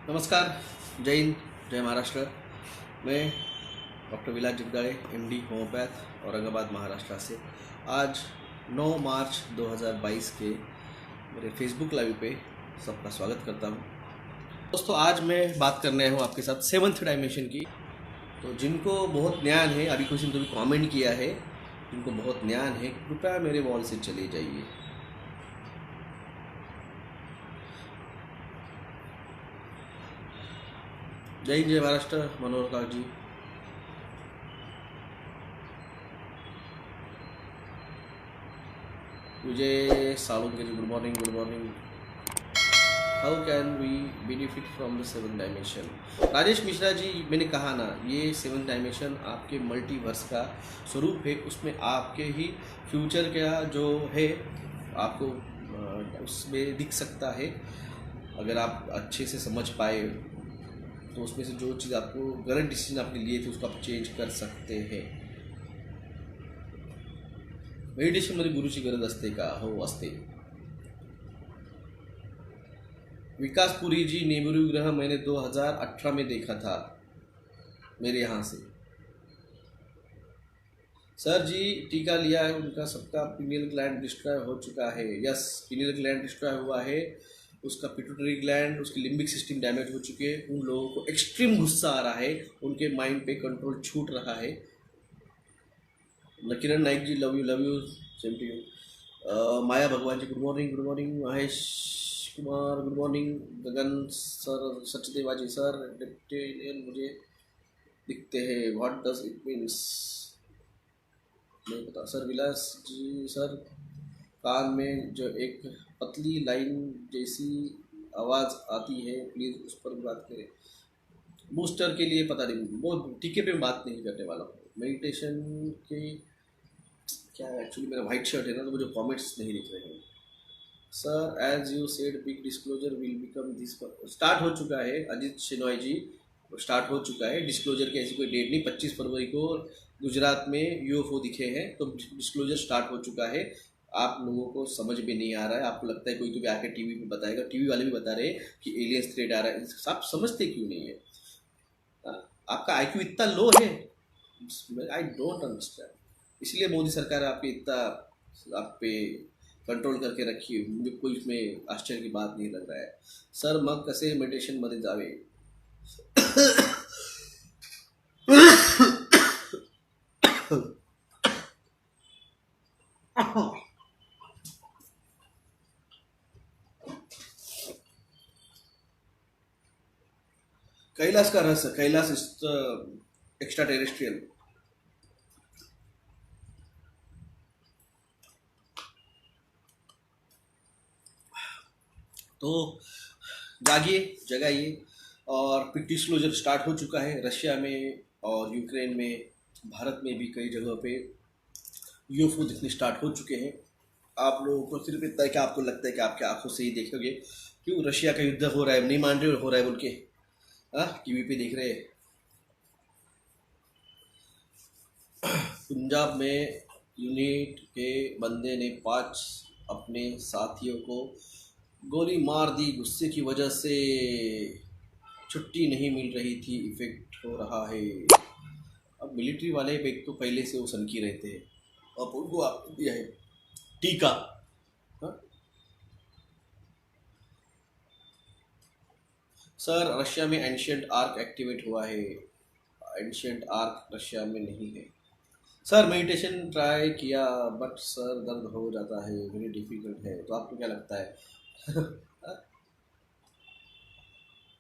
नमस्कार, जय हिंद, जय महाराष्ट्र। मैं डॉक्टर विलास जगदाळे, एमडी होम्योपैथ, औरंगाबाद महाराष्ट्र से आज 9 मार्च 2022 के मेरे फेसबुक लाइव पे सबका स्वागत करता हूँ। दोस्तों, आज मैं बात करने आया हूँ आपके साथ सेवंथ डायमेंशन की। तो जिनको बहुत ज्ञान है, अभी किसी ने तो भी कॉमेंट किया है, जिनको बहुत ज्ञान है कृपया मेरे वॉल से चले जाइए। जय हिंद, जय Maharashtra. Manohar Kak ji, Vijay Salunke ji, good morning, good morning. How can we benefit from the seven dimension? Rajesh Mishra ji, मैंने कहा ना, ये सेवन डायमेंशन आपके मल्टीवर्स का स्वरूप है। उसमें आपके ही फ्यूचर का जो है आपको उसमें दिख सकता है। अगर आप अच्छे से समझ पाए तो उसमें से जो चीज़ आपको गलत डिसीजन आपने लिए थे उसको आप चेंज कर सकते हैं। मेडिटेशनमध्ये गुरुची गरज असते का? हो, असते। विकास पुरी जी, नेबरू ग्रह मैंने 2018 में देखा था मेरे यहाँ से। सर जी, टीका लिया है उनका, सबका पिनियल ग्लैंड डिस्ट्रॉय हो चुका है। यस, पिनियल ग्लैंड डिस्ट्रॉय हुआ है, उसका पिट्यूटरी ग्लैंड, उसकी लिम्बिक सिस्टम डैमेज हो चुके हैं। उन लोगों को एक्सट्रीम गुस्सा आ रहा है, उनके माइंड पे कंट्रोल छूट रहा है। Kiran Naik ji, love you, same to you. Maya Bhagwan ji, good morning, good morning. Mahesh Kumar, good morning. Gagan sir, Sachdeva ji, sir detail मुझे दिखते हैं, व्हाट डज इट मीन्स? नहीं पता। सर विलास जी, सर कान में जो एक पतली लाइन जैसी आवाज़ आती है, प्लीज़ उस पर बात करें। बूस्टर के लिए पता नहीं, वो टीके पे बात नहीं करने वाला हूँ। मेडिटेशन के क्या, एक्चुअली मेरा वाइट शर्ट है ना, तो मुझे कमेंट्स नहीं दिख रहे हैं। Sir as you said big disclosure will become this, start हो चुका है। अजीत शिनॉय जी, स्टार्ट हो चुका है। डिस्क्लोजर की ऐसी कोई डेट नहीं। 25 फरवरी को गुजरात में यूएफओ दिखे हैं, तो डिस्क्लोजर स्टार्ट हो चुका है। आप लोगों को समझ में नहीं आ रहा है, आपको लगता है कोई तो भी आके टीवी पे बताएगा। टीवी वाले भी बता रहे हैं कि एलियंस थ्रेट आ रहा है, आप समझते क्यों नहीं है? आपका आईक्यू इतना लो है, आई डोंट अंडरस्टैंड। इसलिए मोदी सरकार आपके इतना आप पे कंट्रोल करके रखी है। मुझे कोई इसमें आश्चर्य की बात नहीं लग रहा है। सर मग कसे मेडिटेशनमध्ये जावे? कैलाश का रहस्य, कैलाश इज एक्स्ट्रा टेरेस्ट्रियल। तो जागिए, जगाइए। और डिस्क्लोजर स्टार्ट हो चुका है रशिया में और यूक्रेन में, भारत में भी कई जगहों पे यूएफओ दिखने स्टार्ट हो चुके हैं। आप लोगों को सिर्फ इतना है कि आपको लगता है कि आपके आंखों से ही देखोगे। क्यों रशिया का युद्ध हो रहा है, नहीं मान रहे हो रहा है बोल के? टीवी पे देख रहे हैं। पंजाब में यूनिट के बंदे ने 5 अपने साथियों को गोली मार दी। गुस्से की वजह से छुट्टी नहीं मिल रही थी, इफेक्ट हो रहा है। अब मिलिट्री वाले एक तो पहले से वो सनकी रहते हैं, अब उनको आप दिया है टीका। सर रशिया में एंशियंट आर्क एक्टिवेट हुआ है। एंशियंट आर्क रशिया में नहीं है। सर मेडिटेशन ट्राई किया बट सर दर्द हो जाता है, वेरी डिफिकल्ट है। तो आपको क्या लगता है?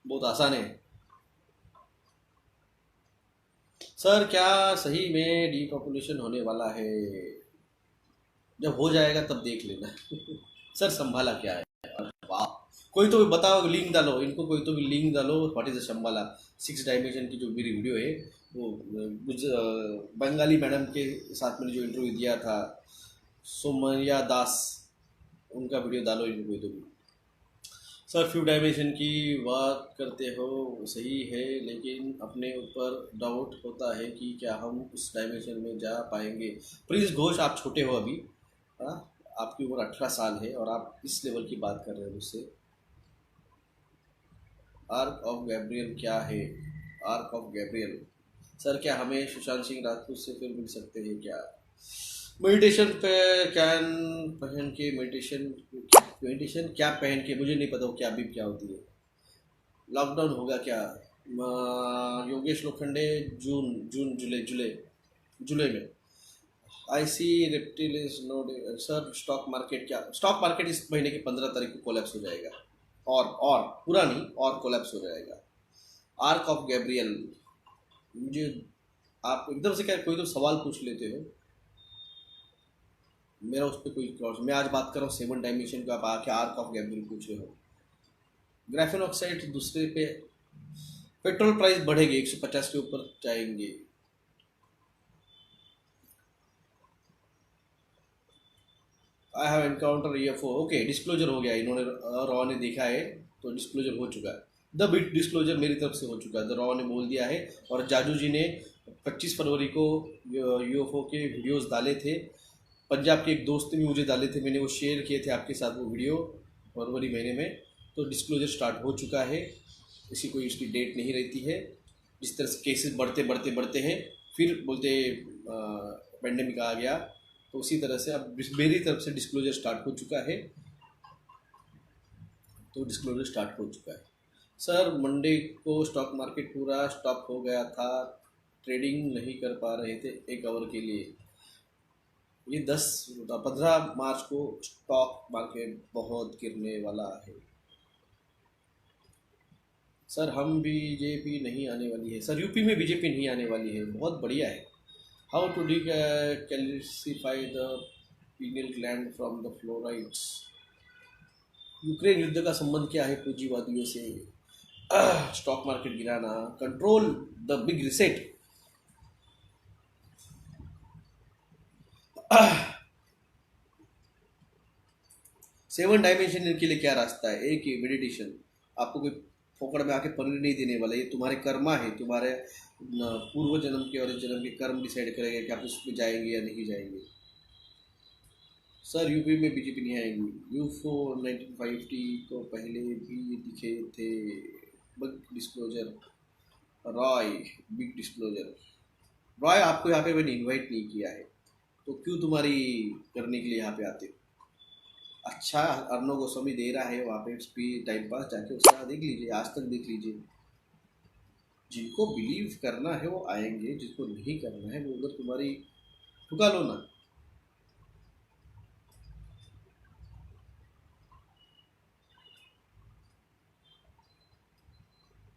बहुत आसान है। सर क्या सही में डीपॉपुलेशन होने वाला है? जब हो जाएगा तब देख लेना। सर संभाला क्या है? वाह, कोई तो बताओ, लिंक डालो इनको, कोई तो भी लिंक डालो। व्हाट इज संभाला? 6 डायमेंशन की जो मेरी वीडियो है, वो बंगाली मैडम के साथ मैंने जो इंटरव्यू दिया था, सोमया दास, उनका वीडियो डालो इनको कोई तो भी। सर फ्यू डायमेंशन की बात करते हो, सही है, लेकिन अपने ऊपर डाउट होता है कि क्या हम उस डायमेंशन में जा पाएंगे। प्लीज़ घोष, आप छोटे हो अभी, आपकी उम्र 18 साल है और आप इस लेवल की बात कर रहे हो मुझसे। आर्क ऑफ गैब्रियल क्या है? आर्क ऑफ गैब्रियल सर, क्या हमें सुशांत सिंह राजपूत से फिर मिल सकते हैं क्या? मेडिटेशन पे कैन पहन के मेडिटेशन क्या पहन के, मुझे नहीं पता वो क्या बीप क्या होती है। लॉकडाउन होगा क्या? योगेश लोखंडे, जून जून जुलाई जुलाई जुलाई में। I see reptile is no sir. Stock market क्या, स्टॉक मार्केट इस महीने की 15 तारीख को कोलैप्स हो जाएगा। और पूरा नहीं, और कोलैप्स हो जाएगा। आर्क ऑफ गैब्रियल, मुझे आप एकदम से क्या कोई तो सवाल पूछ लेते हो, मेरा उस पर कोई, मैं आज बात कर रहा हूँ 7 डायमेंशन का, आप आके आर्क ऑफ गैब्रियल पूछ रहे हो। ग्राफेन ऑक्साइड दूसरे पे। पेट्रोल प्राइस बढ़ेगी, 150 के ऊपर जाएंगे। I have encounter EFO. Okay, disclosure हो गया, इन्होंने रॉ ने देखा है तो डिस्क्लोजर हो चुका है। द बिट डिस्क्लोजर मेरी तरफ से हो चुका है, द रॉ ने बोल दिया है। और जाजू जी ने 25 फरवरी को यूएफओ के वीडियोस डाले थे। पंजाब के एक दोस्त ने भी मुझे डाले थे, मैंने वो शेयर किए थे आपके साथ वो वीडियो फरवरी महीने में। तो डिस्क्लोजर स्टार्ट हो चुका है, इसी कोई इसकी डेट नहीं रहती है। जिस तरह से केसेस बढ़ते हैं, फिर बोलते पेंडेमिक आ गया, तो उसी तरह से अब मेरी तरफ से डिस्क्लोजर स्टार्ट हो चुका है। तो डिस्क्लोजर स्टार्ट हो चुका है सर। मंडे को स्टॉक मार्केट पूरा स्टॉप हो गया था, ट्रेडिंग नहीं कर पा रहे थे 1 आवर के लिए। ये 15 मार्च को स्टॉक मार्केट बहुत गिरने वाला है सर। हम बीजेपी नहीं आने वाली है सर, यूपी में बीजेपी नहीं आने वाली है, बहुत बढ़िया है। How to calcify the pineal gland from the fluorides? Ukraine युद्ध का संबंध क्या है पूंजीवादियों से? स्टॉक मार्केट गिराना, control the big reset. 7 dimension के लिए क्या रास्ता है? एक ही मेडिटेशन। आपको कोई फोकड़ में आके पनीर नहीं देने वाला, ये तुम्हारे कर्मा है, तुम्हारे पूर्व जन्म के और इस जन्म के कर्म डिसाइड करेंगे कि आप उसमें जाएंगे या नहीं जाएंगे। सर यूपी में बीजेपी नहीं आएगी। यूफो 1950 को पहले भी दिखे थे। Big disclosure Roy, big disclosure Roy, आपको यहाँ पे मैंने इनवाइट नहीं किया है, तो क्यों तुम्हारी करने के लिए यहाँ पे आते हो? अच्छा, अर्णव गोस्वामी दे रहा है वहाँ पे स्पीच, टाइम पास, जाके उसका देख लीजिए, आज तक देख लीजिए। जिनको बिलीव करना है वो आएंगे, जिसको नहीं करना है वो उधर तुम्हारी ठुका लो ना।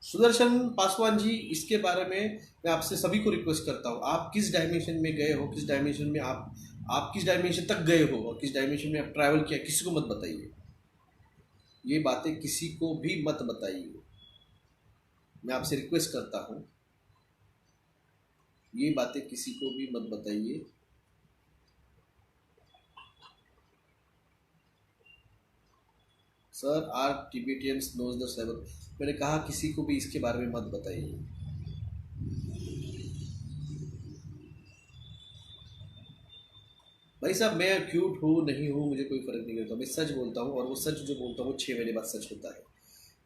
सुदर्शन पासवान जी, इसके बारे में मैं आपसे सभी को रिक्वेस्ट करता हूँ, आप किस डायमेंशन में गए हो, किस डायमेंशन में आप किस डायमेंशन तक गए हो और किस डायमेंशन में आप ट्रैवल किया, किसी को मत बताइए। ये बातें किसी को भी मत बताइए, मैं आपसे रिक्वेस्ट करता हूँ, ये बातें किसी को भी मत बताइए। सर आर टिबेटियंस नोज द 7, मैंने कहा किसी को भी इसके बारे में मत बताइए। भाई साहब, मैं क्यूट हूँ नहीं हूँ मुझे कोई फर्क नहीं पड़ता, मैं सच बोलता हूँ, और वो सच जो बोलता हूँ वो 6 महीने बाद सच होता है।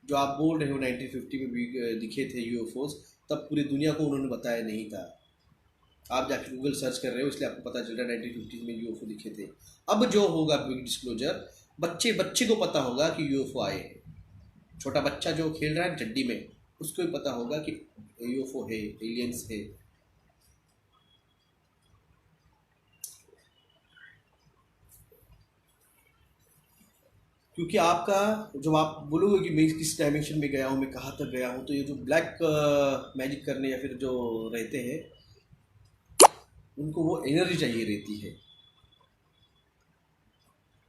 जो आप बोल रहे हो 1950 में भी दिखे थे यूएफओस, तब पूरी दुनिया को उन्होंने बताया नहीं था। आप जाके गूगल सर्च कर रहे हो इसलिए आपको पता चल रहा है 1950 में यूएफओ दिखे थे। अब जो होगा बिग डिस्क्लोजर, बच्चे बच्चे को पता होगा कि यूएफओ आए हैं। छोटा बच्चा जो खेल रहा है चड्डी में, उसको भी पता होगा कि यूएफओ है, एलियंस है। क्योंकि आपका, जब आप बोलोगे कि मैं किस डायमेंशन में गया हूँ, मैं कहाँ तक गया हूँ, तो ये जो ब्लैक मैजिक करने या फिर जो रहते हैं, उनको वो एनर्जी चाहिए रहती है,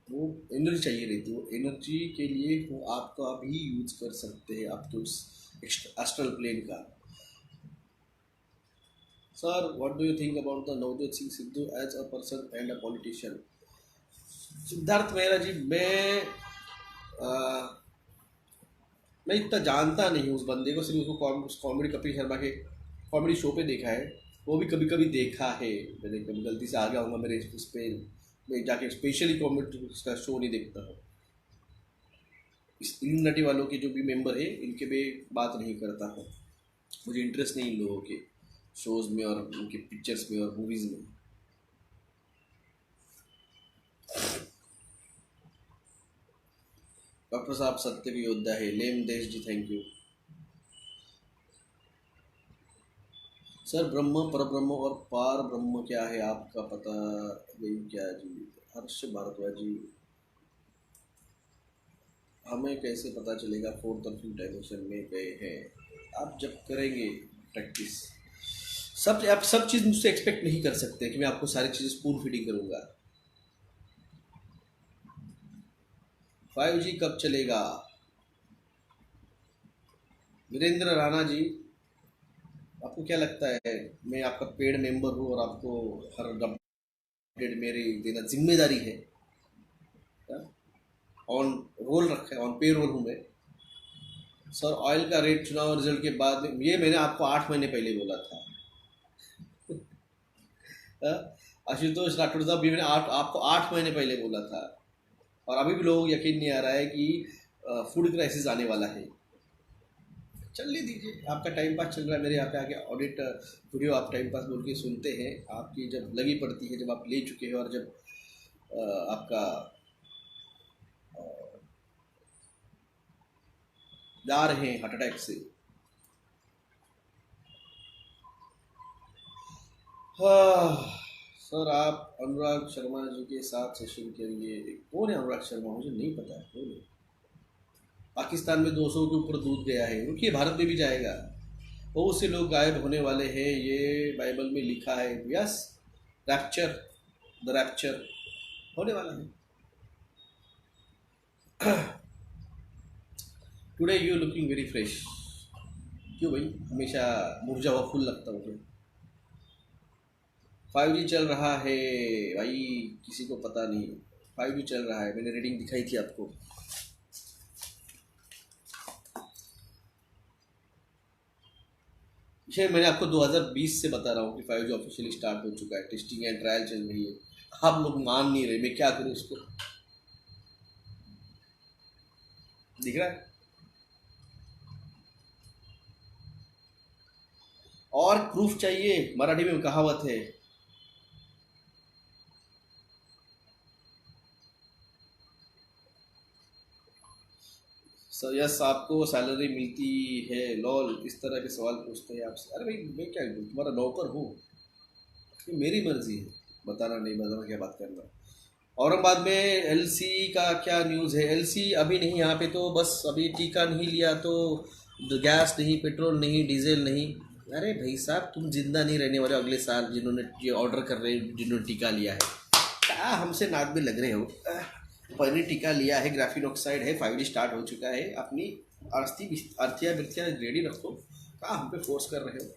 वो एनर्जी चाहिए रहती है, वो एनर्जी के लिए वो आपका भी यूज कर सकते हैं, आपके उस एस्ट्रल प्लेन का। Sir what do you think about the Navjot Singh Sidhu as a person and a politician? Siddharth Mehra ji, मैं इतना जानता नहीं हूँ उस बंदे को, सिर्फ उसको कॉमेडी, कपिल शर्मा के कॉमेडी शो पे देखा है, वो भी कभी कभी देखा है मैंने, कभी गलती से आ गया हूँ मेरे उस पर, मैं जाके स्पेशली कॉमेडी का शो नहीं देखता हूँ, इस इल्यूमिनाटी वालों के जो भी मेंबर है इनके भी बात नहीं करता हूँ। मुझे इंटरेस्ट नहीं इन लोगों के शोज़ में और उनके पिक्चर्स में और मूवीज़ में। डॉक्टर साहब सत्य के योद्धा है। लेम देश जी, थैंक यू सर। ब्रह्म, परब्रह्म और पार ब्रह्म क्या है आपका पता नहीं क्या जी? हर्ष भारद्वाज जी, हमें कैसे पता चलेगा फोर्थ और फिफ्थ डायमेंशन में गए हैं? आप जब करेंगे प्रैक्टिस, आप सब चीज़ मुझसे एक्सपेक्ट नहीं कर सकते कि मैं आपको सारी चीज़ें स्पून फीडिंग करूँगा। 5G कब चलेगा? वीरेंद्र राणा जी, आपको क्या लगता है मैं आपका पेड मेंबर हूँ और आपको हर अपडेट मेरी देना जिम्मेदारी है? ऑन रोल रखा है, ऑन पे रोल हूँ मैं। सर ऑयल का रेट चुनाव रिजल्ट के बाद में, ये मैंने आपको 8 महीने पहले बोला था। आशुतोष राठौड़ साहब, ये मैंने आपको 8 महीने पहले बोला था और अभी भी लोगों को यकीन नहीं आ रहा है कि फूड क्राइसिस आने वाला है। चलने दीजिए, आपका टाइम पास चल रहा है। मेरे यहाँ पे आके ऑडिट वीडियो आप टाइम पास बोल के सुनते हैं, आपकी जब लगी पड़ती है, जब आप ले चुके हैं और जब आपका जा रहे हैं हार्ट अटैक से। सर आप अनुराग शर्मा जी के साथ सेशन करेंगे? कौन है अनुराग शर्मा? मुझे नहीं पता है कौन है। पाकिस्तान में 200 के ऊपर दूध गया है, रुकिए भारत में भी जाएगा। बहुत से लोग गायब होने वाले हैं, ये बाइबल में लिखा है। यस, रैप्चर, द रैप्चर होने वाला है। Today you looking very fresh. क्यों भाई, हमेशा मुरझा हुआ फूल लगता मुझे। 5G चल रहा है भाई, किसी को पता नहीं। 5G चल रहा है, मैंने रीडिंग दिखाई थी आपको। ये मैंने आपको 2020 से बता रहा हूँ कि 5G ऑफिशियली स्टार्ट हो चुका है, टेस्टिंग एंड ट्रायल चल रही है। आप लोग मान नहीं रहे, मैं क्या करूँ इसको? दिख रहा है? और प्रूफ चाहिए? मराठी में कहावत है, सर यस आपको सैलरी मिलती है? लॉल, इस तरह के सवाल पूछते हैं आपसे। अरे भाई मैं क्या तुम्हारा नौकर हूँ? ये मेरी मर्जी है बताना नहीं बताना, क्या बात करना। औरंगाबाद में एलसी का क्या न्यूज़ है? एलसी अभी नहीं, यहाँ पे तो बस अभी टीका नहीं लिया तो गैस नहीं, पेट्रोल नहीं, डीजल नहीं। अरे भाई साहब, तुम जिंदा नहीं रहने वाले अगले साल, जिन्होंने ये ऑर्डर कर रहे हैं, जिन्होंने टीका लिया है। क्या हमसे नाक में लग रहे हो? पहले टीका लिया है, ग्राफीन ऑक्साइड है, 5G स्टार्ट हो चुका है, अपनी अर्थिया बिर्थिया रेडी रखो। कहाँ हम पे फोर्स कर रहे हो?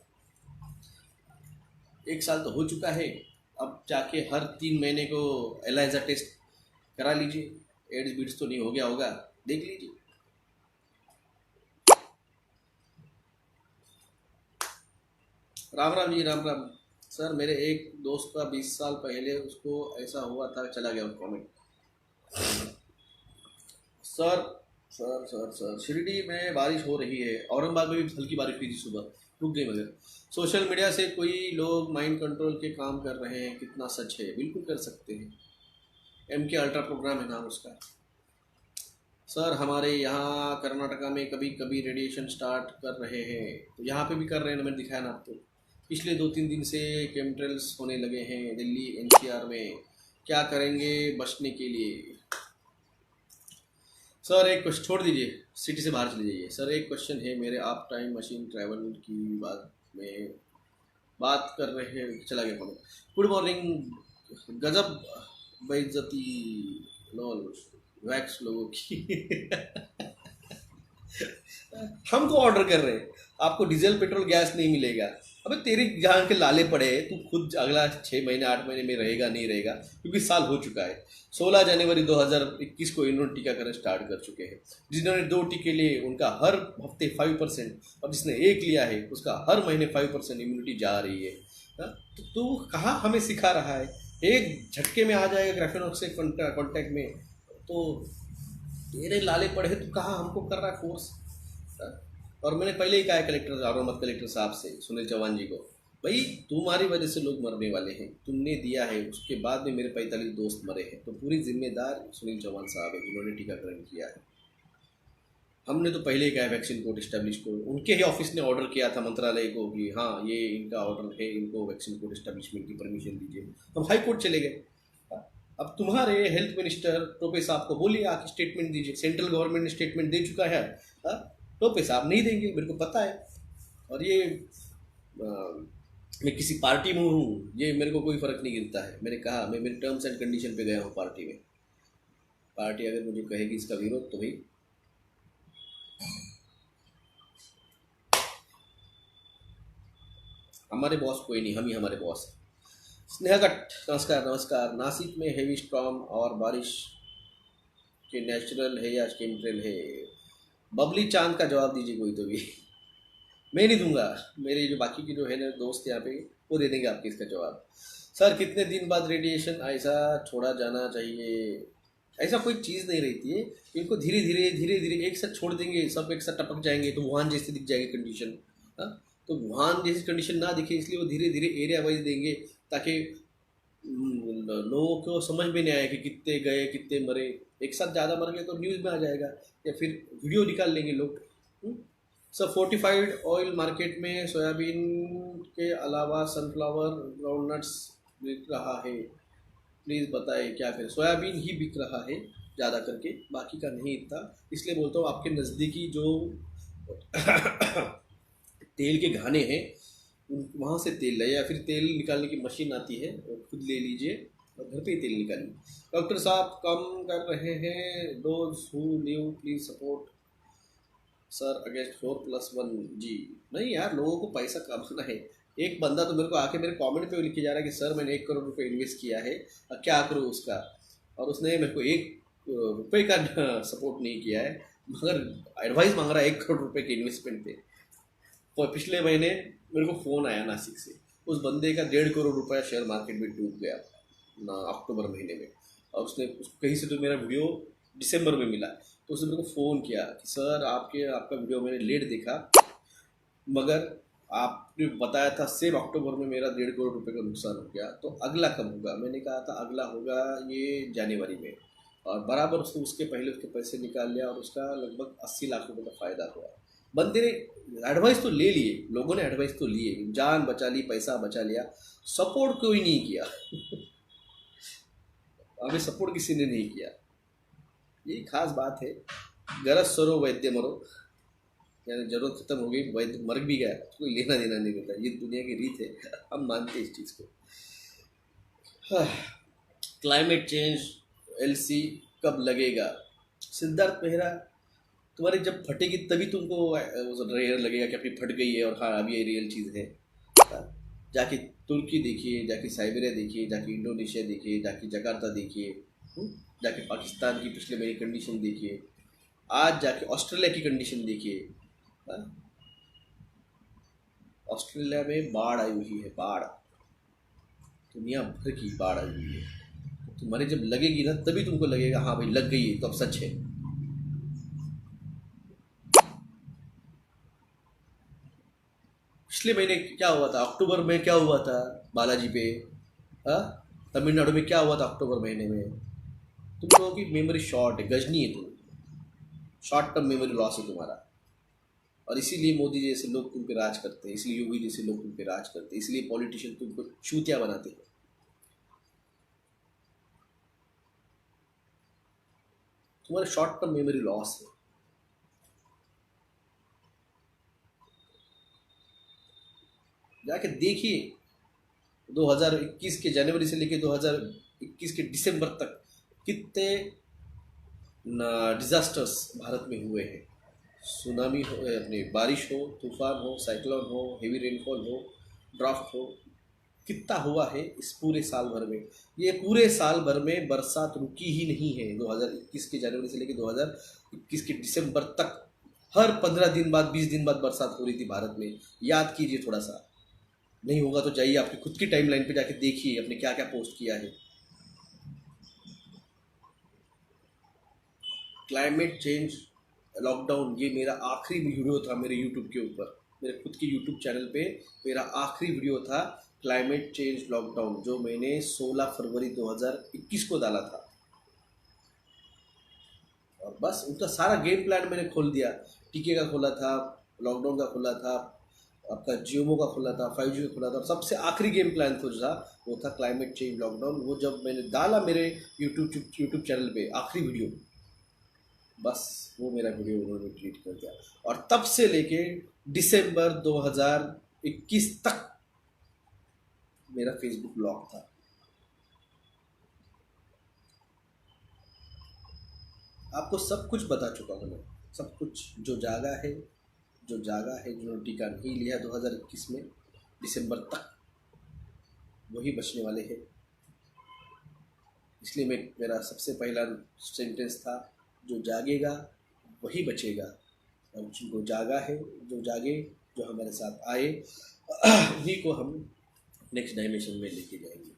1 साल तो हो चुका है, अब जाके हर 3 महीने को एलाइजा टेस्ट करा लीजिए। एड्स बीड्स तो नहीं हो गया होगा, देख लीजिए। राम राम जी, राम राम। सर मेरे एक दोस्त का 20 साल पहले उसको ऐसा हुआ था, चला गया उसको comment. Sir sir sir sir Shirdi में बारिश हो रही है, औरंगाबाद में भी हल्की बारिश हुई थी सुबह, रुक गई मगर। सोशल मीडिया से कोई लोग माइंड कंट्रोल के काम कर रहे हैं, कितना सच है? बिल्कुल कर सकते हैं। MK अल्ट्रा प्रोग्राम है नाम उसका। सर हमारे यहाँ कर्नाटका में कभी कभी रेडिएशन स्टार्ट कर रहे हैं, तो यहाँ पे भी कर रहे हैं, मैंने दिखाया ना आपको। पिछले 2-3 दिन से केमिकल्स होने लगे हैं दिल्ली NCR में। क्या करेंगे बचने के लिए? सर एक क्वेश्चन, छोड़ दीजिए, सिटी से बाहर चले जाइए। सर एक क्वेश्चन है मेरे, आप टाइम मशीन ट्रैवल की बात में बात कर रहे हैं, चला गया कौन? Good morning. गजब बेइज्जती, लोल वैक्स लोगों की। हमको ऑर्डर कर रहे हैं, आपको डीजल पेट्रोल गैस नहीं मिलेगा। अबे तेरे जहाँ के लाले पड़े, तू खुद अगला 6 महीने 8 महीने में रहेगा नहीं रहेगा, क्योंकि साल हो चुका है। 16 जनवरी 2021 को इन्होंने टीकाकरण स्टार्ट कर चुके हैं। जिन्होंने 2 टीके लिए उनका हर हफ्ते 5%, और जिसने 1 लिया है उसका हर महीने 5% इम्यूनिटी जा रही है। तो तू कहाँ हमें सिखा रहा है? एक झटके में आ जाएगा ग्राफेनॉक्स से कॉन्टैक्ट में, तो तेरे लाले पड़े तू कहाँ हमको कर रहा है फोर्स। और मैंने पहले ही कहा है कलेक्टर अहमद कलेक्टर साहब से, सुनील चौहान जी को, भाई तुम्हारी वजह से लोग मरने वाले हैं, तुमने दिया है, उसके बाद में मेरे 45 दोस्त मरे हैं, तो पूरी जिम्मेदार सुनील चौहान साहब है जिन्होंने टीकाकरण किया है। हमने तो पहले ही कहा वैक्सीन कोड इस्टेब्लिश को, उनके ही ऑफिस ने ऑर्डर किया था मंत्रालय को कि हाँ ये इनका ऑर्डर है, इनको वैक्सीन कोड इस्टेब्लिशमेंट की परमिशन दीजिए। हम हाई कोर्ट चले गए। अब तुम्हारे हेल्थ मिनिस्टर टोपे साहब को बोलिए आके स्टेटमेंट दीजिए, सेंट्रल गवर्नमेंट ने स्टेटमेंट दे चुका है, टोपे साहब नहीं देंगे, मेरे को पता है। और ये मैं किसी पार्टी में हूँ ये मेरे को कोई फ़र्क नहीं गिरता है। मैंने कहा मैं मेरे टर्म्स एंड कंडीशन पे गया हूँ पार्टी में, पार्टी अगर मुझे कहेगी इसका विरोध तो भाई हमारे बॉस कोई नहीं, हम ही हमारे बॉस हैं। स्नेहा कट नमस्कार नमस्कार। नासिक में हेवी स्टॉर्म और बारिश के नेचुरल है या केमिकल है? बबली चांद का जवाब दीजिए कोई तो भी। मैं नहीं दूंगा, मेरे जो बाकी के जो है ना दोस्त यहाँ पे वो दे देंगे आपके इसका जवाब। सर कितने दिन बाद रेडिएशन ऐसा छोड़ा जाना चाहिए? ऐसा कोई चीज़ नहीं रहती है, इनको धीरे धीरे एक साथ छोड़ देंगे, सब एक साथ टपक जाएंगे तो वुहान जैसे दिख जाएगी कंडीशन। हाँ, तो वुहान जैसी कंडीशन ना दिखे इसलिए वो धीरे धीरे एरिया वाइज देंगे, ताकि लोगों को समझ में नहीं आया कि कितने गए कितने मरे। एक साथ ज़्यादा मर गए तो न्यूज़ में आ जाएगा, या फिर वीडियो निकाल लेंगे लोग। सर फोर्टिफाइड ऑयल मार्केट में सोयाबीन के अलावा सनफ्लावर ग्राउंडनट्स बिक रहा है, प्लीज़ बताएं क्या करें। सोयाबीन ही बिक रहा है ज़्यादा करके, बाकी का नहीं इतना। इसलिए बोलता हूँ आपके नज़दीकी जो तेल के घाने हैं वहाँ से तेल ले, या फिर तेल निकालने की मशीन आती है खुद ले लीजिए और घर पे ही तेल निकालिए। डॉक्टर साहब कम कर रहे हैं those who live, please support sir against 4+1 जी। नहीं यार, लोगों को पैसा कमाना है। एक बंदा तो मेरे को आके मेरे कमेंट पे लिख के जा रहा है कि सर मैंने 1 करोड़ रुपए इन्वेस्ट किया है, अब क्या करूँ उसका, और उसने मेरे को 1 रुपये का सपोर्ट नहीं किया है, मगर एडवाइस मांग रहा है 1 करोड़ रुपए के इन्वेस्टमेंट पे। और पिछले महीने मेरे को फ़ोन आया नासिक से, उस बंदे का 1.5 करोड़ रुपया शेयर मार्केट में डूब गया ना अक्टूबर महीने में, और उसने कहीं से तो मेरा वीडियो दिसंबर में मिला, तो उसने मेरे को फ़ोन किया कि सर आपका वीडियो मैंने लेट देखा, मगर आपने बताया था सिर्फ अक्टूबर में मेरा 1.5 करोड़ रुपए का नुकसान हो गया, तो अगला कब होगा? मैंने कहा था अगला होगा ये जनवरी में, और बराबर उसने उसके पहले उसके पैसे निकाल लिया और उसका लगभग 80 लाख रुपए का फ़ायदा हुआ। बंदे ने एडवाइस तो ले लिए, लोगों ने एडवाइस तो लिए, जान बचा ली, पैसा बचा लिया, सपोर्ट कोई नहीं किया। हमें सपोर्ट किसी ने नहीं किया, ये खास बात है। गरज सरो वैद्य मरो, यानी जरूरत खत्म हो गई, वैद्य मर भी गया, कोई लेना देना नहीं होता, ये दुनिया की रीत है, हम मानते हैं इस चीज़ को। क्लाइमेट चेंज एलसी कब लगेगा? सिद्धार्थ मेहरा, तुम्हारी जब फटेगी तभी तुमको रियल लगेगा कि अपनी फट गई है और हाँ अभी ये रियल चीज़ है। जाके तुर्की देखिए, जाके साइबेरिया देखिए, जाके इंडोनेशिया देखिए, जाके जकार्ता देखिए, जाके पाकिस्तान की पिछले महीने कंडीशन देखिए, आज जाके ऑस्ट्रेलिया की कंडीशन देखिए। ऑस्ट्रेलिया में बाढ़ आई हुई है, बाढ़, दुनिया भर की बाढ़ आई हुई है। तुम्हारे जब लगेगी ना तभी तुमको लगेगा हाँ भाई लग गई है तो अब सच है। पिछले महीने क्या हुआ था, अक्टूबर में क्या हुआ था बालाजी पे, हाँ तमिलनाडु में क्या हुआ था अक्टूबर महीने में? तुम लोगों की मेमोरी शॉर्ट है, गजनी है, तुम शॉर्ट टर्म मेमोरी लॉस है तुम्हारा, और इसीलिए मोदी जैसे लोग तुम पे राज करते हैं, इसलिए योगी जैसे लोग तुम पे राज करते हैं, इसलिए पॉलिटिशियन तुमको चूतिया बनाते हैं। तुम्हारा शॉर्ट टर्म मेमोरी लॉस है। जाके देखिए 2021 के जनवरी से लेकर 2021 के दिसंबर तक कितने डिजास्टर्स भारत में हुए हैं। सुनामी हो, अपने बारिश हो, तूफान हो, साइक्लोन हो, हेवी रेनफॉल हो, ड्राफ्ट हो, कितना हुआ है इस पूरे साल भर में। ये पूरे साल भर में बरसात रुकी ही नहीं है। 2021 के जनवरी से लेकर 2021 के दिसंबर तक हर 15 दिन बाद 20 दिन बाद बरसात हो रही थी भारत में। याद कीजिए थोड़ा सा, नहीं होगा तो जाइए आपकी खुद की टाइमलाइन पे जाके देखिए अपने क्या क्या पोस्ट किया है। क्लाइमेट चेंज लॉकडाउन, ये मेरा आखिरी वीडियो था मेरे यूट्यूब के ऊपर, मेरे खुद के यूट्यूब चैनल पे मेरा आखिरी वीडियो था क्लाइमेट चेंज लॉकडाउन, जो मैंने 16 फरवरी 2021 को डाला था। और बस उनका सारा गेम प्लान मैंने खोल दिया। टीके का खोला था, लॉकडाउन का खोला था, आपका जियोमो का खोला था, 5G का खोला था। सबसे आखिरी गेम प्लान तो जो था वो था क्लाइमेट चेंज लॉकडाउन। वो जब मैंने डाला मेरे यूट्यूब चैनल पे आखिरी वीडियो, बस वो मेरा वीडियो उन्होंने डिलीट कर दिया। और तब से लेके दिसंबर 2021 तक मेरा फेसबुक लॉक था। आपको सब कुछ बता चुका हूँ मैं, सब कुछ। जो जागा है, जिन्होंने टीका नहीं लिया 2021 में दिसंबर तक, वही बचने वाले हैं। इसलिए मेरा सबसे पहला सेंटेंस था, जो जागेगा वही बचेगा। और जिनको जागा है, जो जागे, जो हमारे साथ आए, उन्हीं को हम नेक्स्ट डायमेंशन में लेके जाएंगे।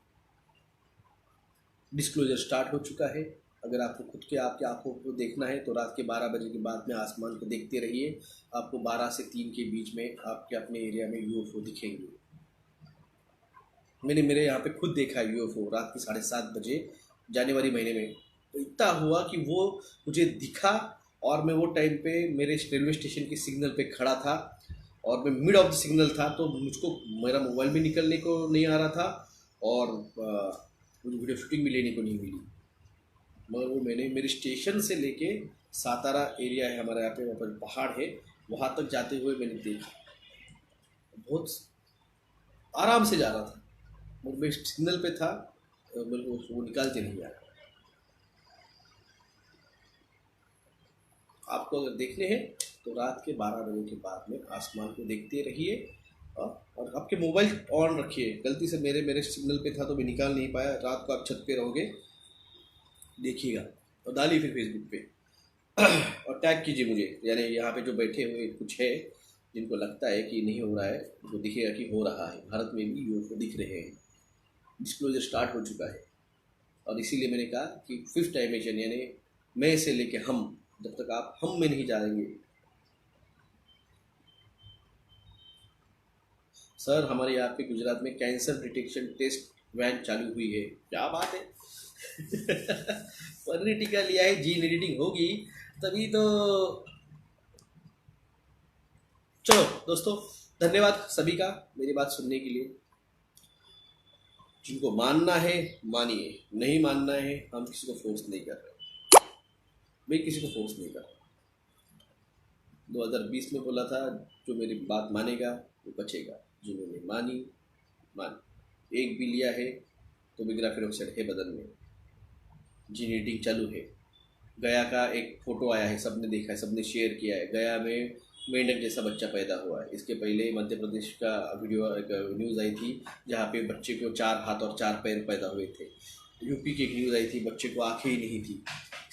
डिस्क्लोजर स्टार्ट हो चुका है। अगर आपको खुद के आपकी आंखों को देखना है तो रात के 12 बजे के बाद में आसमान को देखते रहिए। आपको 12 से 3 के बीच में आपके अपने एरिया में यूएफओ दिखेंगे। मैंने मेरे यहाँ पे खुद देखा यूएफओ रात के 7:30 बजे जनवरी महीने में। तो इतना हुआ कि वो मुझे दिखा, और मैं वो टाइम पे मेरे रेलवे स्टेशन के सिग्नल पे खड़ा था, और मैं मिड ऑफ द सिग्नल था, तो मुझको मेरा मोबाइल भी निकलने को नहीं आ रहा था, और मुझे वीडियो शूटिंग भी लेने को नहीं मिली। मगर वो मैंने मेरे स्टेशन से लेके सातारा एरिया है हमारे यहाँ पे, वहाँ पर पहाड़ है, वहाँ तक जाते हुए मैंने देखा। बहुत आराम से जा रहा था, मैं सिग्नल पे था, मेरे को वो निकालते नहीं आया। आपको अगर देखने हैं तो रात के 12 बजे के बाद में आसमान को देखते रहिए, और आपके मोबाइल ऑन रखिए। गलती से मेरे सिग्नल पे था तो मैं निकाल नहीं पाया। रात को आप छत पे रहोगे, देखिएगा और डालिए फिर फेसबुक पे और टैग कीजिए मुझे। यानी यहाँ पे जो बैठे हुए कुछ है जिनको लगता है कि नहीं हो रहा है, उनको दिखेगा कि हो रहा है। भारत में भी यूएफओ दिख रहे हैं। डिस्क्लोजर स्टार्ट हो चुका है, और इसीलिए मैंने कहा कि 5th डायमेंशन, यानी मैं से लेके हम, जब तक आप हम में नहीं जाएंगे। सर हमारे यहाँ पे गुजरात में कैंसर डिटेक्शन टेस्ट वैन चालू हुई है। क्या बात है पनीर टीका लिया है, जीन एडिटिंग होगी तभी तो। चलो दोस्तों, धन्यवाद सभी का मेरी बात सुनने के लिए। जिनको मानना है मानिए, नहीं मानना है हम किसी को फोर्स नहीं कर रहे। मैं किसी को फोर्स नहीं कर रहा। 2020 में बोला था, जो मेरी बात मानेगा वो बचेगा। जिन्होंने मानी मान, एक भी लिया है तो भी ग्राफिक ऑक्साइड है बदन में। जीन एडिटिंग चालू है। गया का एक फोटो आया है, सबने देखा है, सबने शेयर किया है। गया में मेंढक जैसा बच्चा पैदा हुआ है। इसके पहले मध्य प्रदेश का वीडियो, एक न्यूज़ आई थी जहाँ पे बच्चे को 4 हाथ और 4 पैर पैदा हुए थे। यूपी की एक न्यूज़ आई थी, बच्चे को आंखें ही नहीं थी।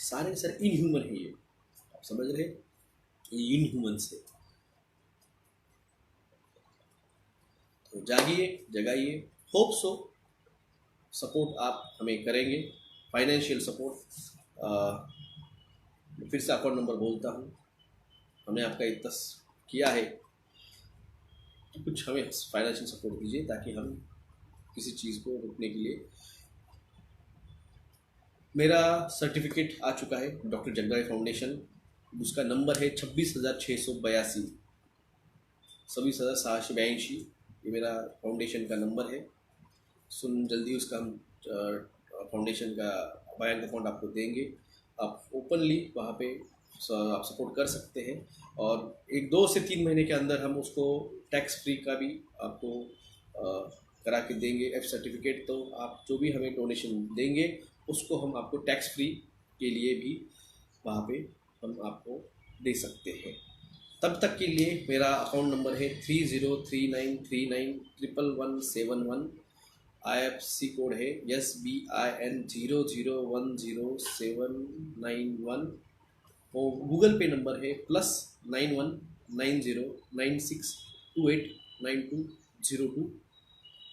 सारे सर इनह्यूमन है ये, आप समझ रहे, ये इनह्यूमन से। तो जागिए, जगाइए, होप सो सपोर्ट आप हमें करेंगे, फाइनेंशियल सपोर्ट। फिर से अकाउंट नंबर बोलता हूँ, हमने आपका इतना किया है तो कुछ हमें फाइनेंशियल सपोर्ट दीजिए, ताकि हम किसी चीज़ को रोकने के लिए। मेरा सर्टिफिकेट आ चुका है डॉक्टर जगदाई फाउंडेशन, उसका नंबर है 26,682, 26,682। ये मेरा फाउंडेशन का नंबर है। जल्दी उसका हम फाउंडेशन का बैंक अकाउंट आपको देंगे। आप ओपनली वहाँ पे आप सपोर्ट कर सकते हैं, और 2 से 3 महीने के अंदर हम उसको टैक्स फ्री का भी आपको करा के देंगे। एफ सर्टिफिकेट, तो आप जो भी हमें डोनेशन देंगे उसको हम आपको टैक्स फ्री के लिए भी वहाँ पे हम आपको दे सकते हैं। तब तक के लिए मेरा अकाउंट नंबर है 3039391171। IFSC कोड है SBIN 0010791। और गूगल पे नंबर है +919096289202।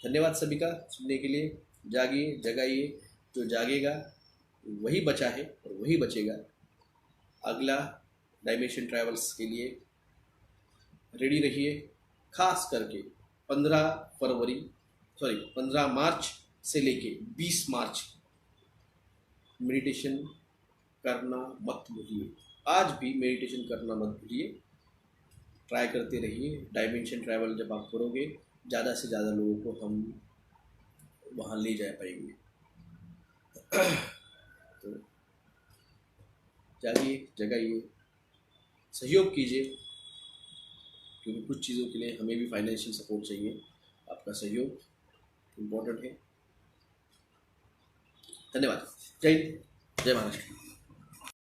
धन्यवाद सभी का सुनने के लिए। जागिए, जगाइए, जो जागेगा वही बचा है और वही बचेगा। अगला डायमेंशन ट्रैवल्स के लिए रेडी रहिए। खास करके 15 मार्च से लेके 20 मार्च मेडिटेशन करना मत भूलिए। आज भी मेडिटेशन करना मत भूलिए, ट्राई करते रहिए। डायमेंशन ट्रैवल जब आप करोगे, ज़्यादा से ज़्यादा लोगों को हम वहाँ ले जा पाएंगे। तो जागिए, जगाइए, सहयोग कीजिए, क्योंकि कुछ चीज़ों के लिए हमें भी फाइनेंशियल सपोर्ट चाहिए। आपका सहयोग इम्पोर्टेंट है। धन्यवाद। जय हिंद, जय महाराष्ट्र।